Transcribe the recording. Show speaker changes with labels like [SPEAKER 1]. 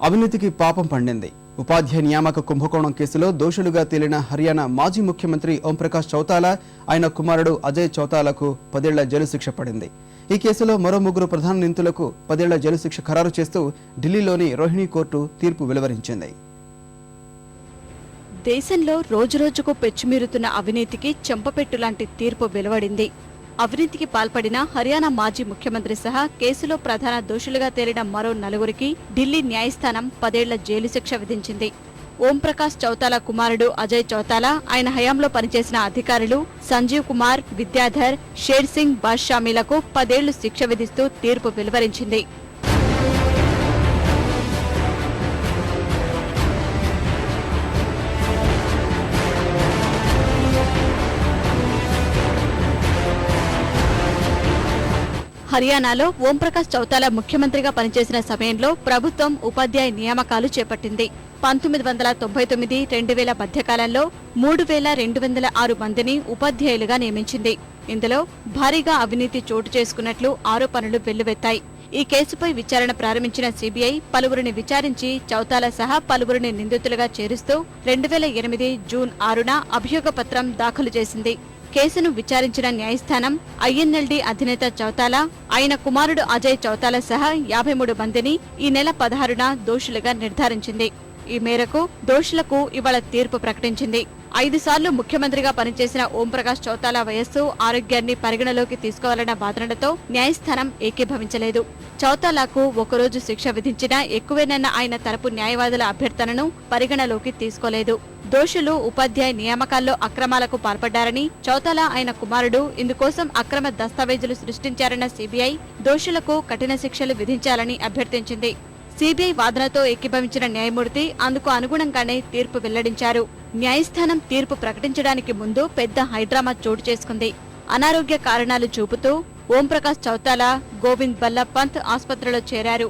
[SPEAKER 1] అవినీతికి పాపం పండింది. ఉపాధ్యాయ నియామక కుంభకోణం కేసులో దోషులుగా తేలిన హర్యానా మాజీ ముఖ్యమంత్రి ఓంప్రకాష్ చౌతాలా, ఆయన కుమారుడు అజయ్ చౌతాలాకు 10 ఏళ్ల జైలు శిక్ష పడింది. ఈ కేసులో మరో 3 ప్రధాన నిందితులకు 10 ఏళ్ల జైలు శిక్ష ఖరారు చేస్తూ ఢిల్లీలోని రోహిణి కోర్టు తీర్పు వెలువరించింది.
[SPEAKER 2] దేశంలో రోజురోజుకు పెచ్చుమీరుతున్న అవినీతికి చెంపపెట్టు లాంటి తీర్పు వెలువడింది. అవినీతికి పాల్పడిన హర్యానా మాజీ ముఖ్యమంత్రి సహా కేసులో ప్రధాన దోషులుగా తేలిన మరో 4గురికి ఢిల్లీ న్యాయస్థానం 10 ఏళ్ల జైలు శిక్ష విధించింది. ఓంప్రకాష్ చౌతాలా కుమారుడు అజయ్ చౌతాలా, ఆయన హయాంలో పనిచేసిన అధికారులు సంజీవ్ కుమార్, విద్యాధర్, షేర్ సింగ్ బాద్షామీలకు 10 ఏళ్లు శిక్ష విధిస్తూ తీర్పు వెలువరించింది. హర్యానాలో ఓంప్రకాష్ చౌతాలా ముఖ్యమంత్రిగా పనిచేసిన సమయంలో ప్రభుత్వం ఉపాధ్యాయ నియామకాలు చేపట్టింది. 1999, 2000 మధ్యకాలంలో 3206 మందిని ఉపాధ్యాయులుగా నియమించింది. ఇందులో భారీగా అవినీతి చోటు చేసుకున్నట్లు ఆరోపణలు వెల్లువెత్తాయి. ఈ కేసుపై విచారణ ప్రారంభించిన సీబీఐ పలువురిని విచారించి చౌతాలా సహా పలువురిని నిందితులుగా చేరుస్తూ 2008 జూన్ 6న అభియోగ పత్రం దాఖలు చేసింది. కేసును విచారించిన న్యాయస్థానం ఐఎన్ఎల్డీ అధినేత చౌతాలా, ఆయన కుమారుడు అజయ్ చౌతాలా సహా 53 మందిని ఈ నెల 16న దోషులుగా నిర్ధారించింది. ఈ మేరకు దోషులకు ఇవాళ తీర్పు ప్రకటించింది. 5 సార్లు ముఖ్యమంత్రిగా పనిచేసిన ఓంప్రకాష్ చౌతాలా వయస్సు, ఆరోగ్యాన్ని పరిగణలోకి తీసుకోవాలన్న వాదనలతో న్యాయస్థానం ఏకీభవించలేదు. చౌతాలాకు ఒకరోజు శిక్ష విధించినా ఎక్కువేనన్న ఆయన తరపు న్యాయవాదుల అభ్యర్థనను పరిగణలోకి తీసుకోలేదు. దోషులు ఉపాధ్యాయ నియామకాల్లో అక్రమాలకు పాల్పడ్డారని, చౌతాలా ఆయన కుమారుడు ఇందుకోసం అక్రమ దస్తావేజులు సృష్టించారన్న సీబీఐ దోషులకు కఠిన శిక్షలు విధించాలని అభ్యర్థించింది. సీబీఐ వాదనతో ఏకీభవించిన న్యాయమూర్తి అందుకు అనుగుణంగానే తీర్పు వెల్లడించారు. న్యాయస్థానం తీర్పు ప్రకటించడానికి ముందు పెద్ద హైడ్రామా చోటు చేసుకుంది. అనారోగ్య కారణాలు చూపుతూ ఓంప్రకాష్ చౌతాలా, గోవింద్ బల్లభ్ పంత్ ఆసుపత్రిలో చేరారు.